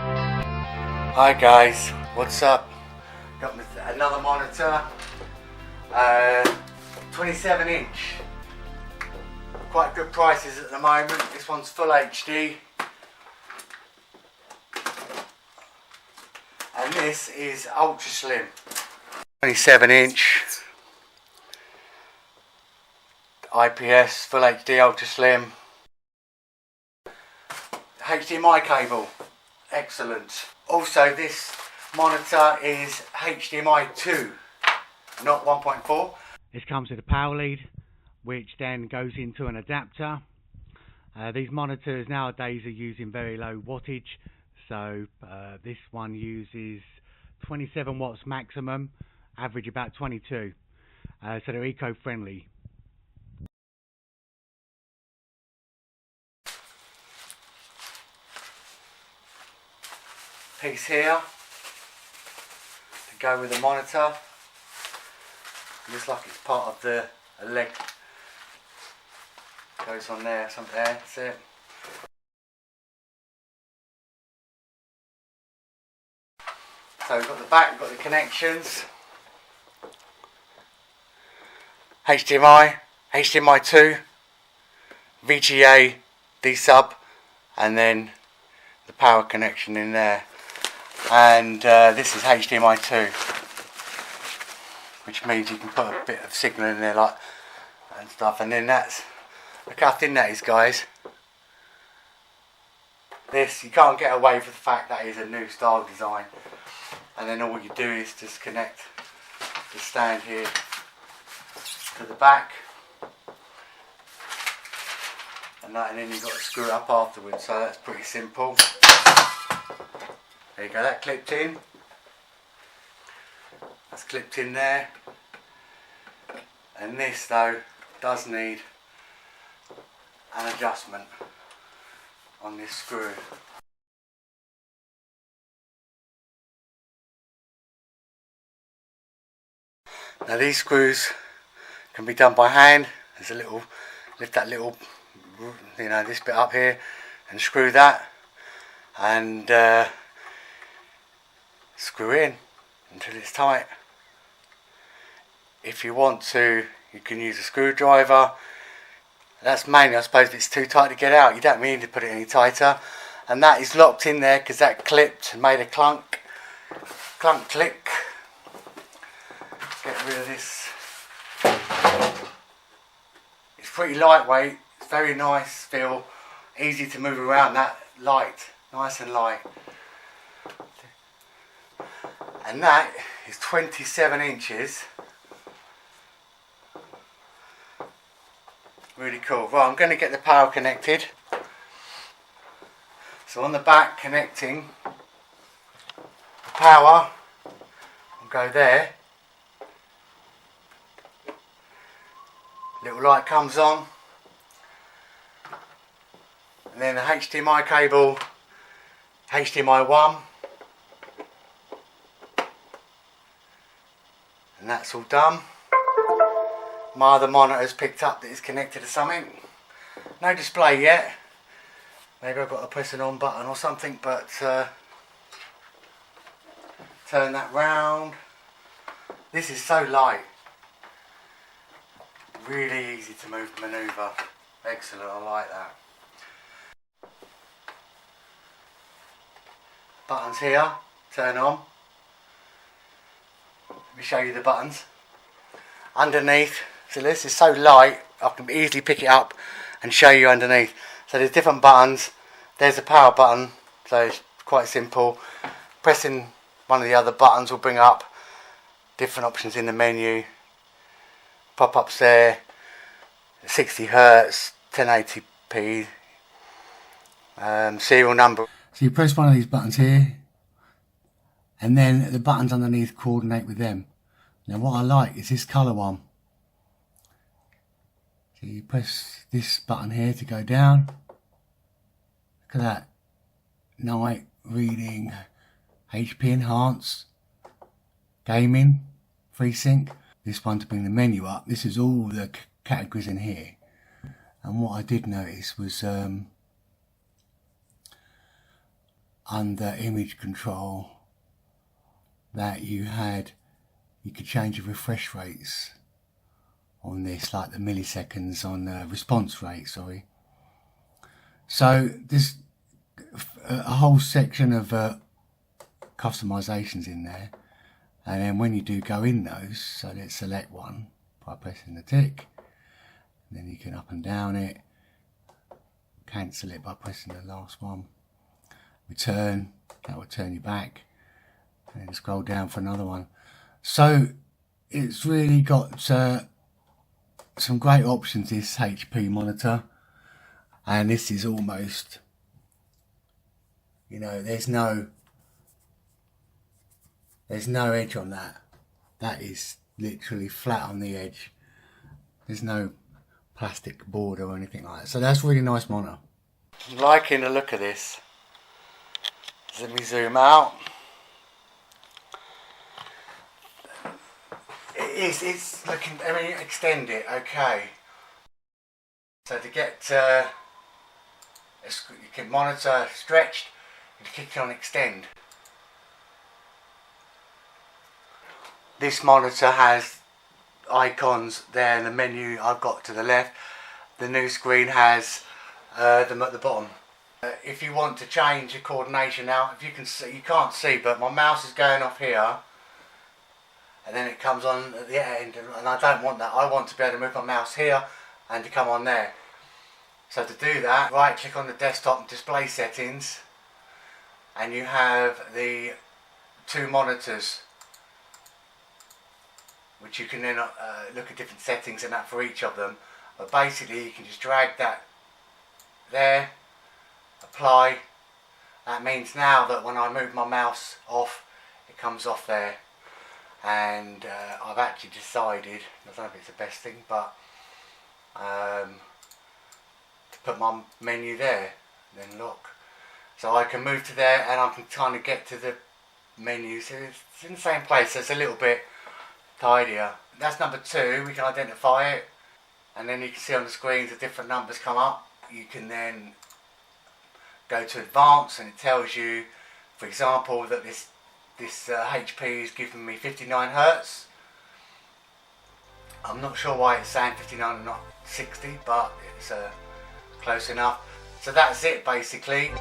Hi guys, what's up? Got another monitor, 27 inch. Quite good prices at the moment. This one's full HD. And this is Ultraslim. 27 inch. IPS, full HD Ultraslim. HDMI cable. Excellent. Also, this monitor is HDMI 2, not 1.4. This comes with a power lead, which then goes into an adapter. These monitors nowadays are using very low wattage, so this one uses 27 watts maximum, average about 22, so they're eco-friendly. Piece here to go with the monitor. Looks like it's part of the leg. Goes on there, something there. That's it. So we've got the back, we've got the connections. HDMI, HDMI 2, VGA, D-sub, and then the power connection in there. And this is HDMI 2, which means you can put a bit of signal in there like and stuff. And then that's, look how thin that is, guys. This, you can't get away with the fact that is a new style design. And then all you do is just connect the stand here to the back, and then you've got to screw it up afterwards. So that's pretty simple. There you go, that clipped in. That's clipped in there. And this though does need an adjustment on this screw. Now these screws can be done by hand. There's a little, lift that little, you know, this bit up here and screw that, and screw in until it's tight. If you want to, you can use a screwdriver. That's mainly, I suppose, if it's too tight to get out, you don't need to put it any tighter. And that is locked in there because that clipped and made a clunk click. Get rid of this. It's pretty lightweight, it's very nice feel, easy to move around, that light, nice and light. And that is 27 inches. Really cool. Right, I'm going to get the power connected. So on the back, connecting the power, I'll go there. Little light comes on, and then the HDMI cable, HDMI 1, and that's all done. My other monitor's picked up that it's connected to something. No display yet. Maybe I've got to press an on button or something, but turn that round. This is so light. Really easy to manoeuvre. Excellent, I like that. Buttons here, turn on. Let me show you the buttons. Underneath, so this is so light, I can easily pick it up and show you underneath. So there's different buttons. There's a power button, so it's quite simple. Pressing one of the other buttons will bring up different options in the menu. Pop-ups there, 60 Hz, 1080p, serial number. So you press one of these buttons here, and then the buttons underneath coordinate with them. Now what I like is this colour one. So you press this button here to go down. Look at that. Night, reading, HP enhanced, gaming, FreeSync. This one to bring the menu up. This is all the categories in here. And what I did notice was under image control that you could change the refresh rates on this, like the milliseconds on the response rate, sorry. So there's a whole section of customizations in there, and then when you do go in those, so let's select one by pressing the tick, and then you can up and down it, cancel it by pressing the last one, return, that will turn you back, and then scroll down for another one. So it's really got some great options, this HP monitor, and this is almost, you know, there's no edge on that. That is literally flat on the edge. There's no plastic board or anything like that. So that's really nice monitor. I'm liking the look of this. Let me zoom out. It's looking, I mean, extend it, okay. So to get, you can monitor stretched, and click on extend. This monitor has icons there in the menu I've got to the left. The new screen has them at the bottom. If you want to change your coordination now, if you can see, you can't see, but my mouse is going off here, and then it comes on at the end, and I don't want that. I want to be able to move my mouse here and to come on there. So to do that, right click on the desktop and display settings, and you have the two monitors, which you can then look at different settings and that for each of them. But basically you can just drag that there, apply. That means now that when I move my mouse off, it comes off there. And I've actually decided, I don't know if it's the best thing, but to put my menu there, then look. So I can move to there and I can kind of get to the menu. So it's in the same place, so it's a little bit tidier. That's number 2, we can identify it. And then you can see on the screens the different numbers come up. You can then go to advanced and it tells you, for example, that this HP is giving me 59 Hertz. I'm not sure why it's saying 59 and not 60, but it's close enough. So that's it basically.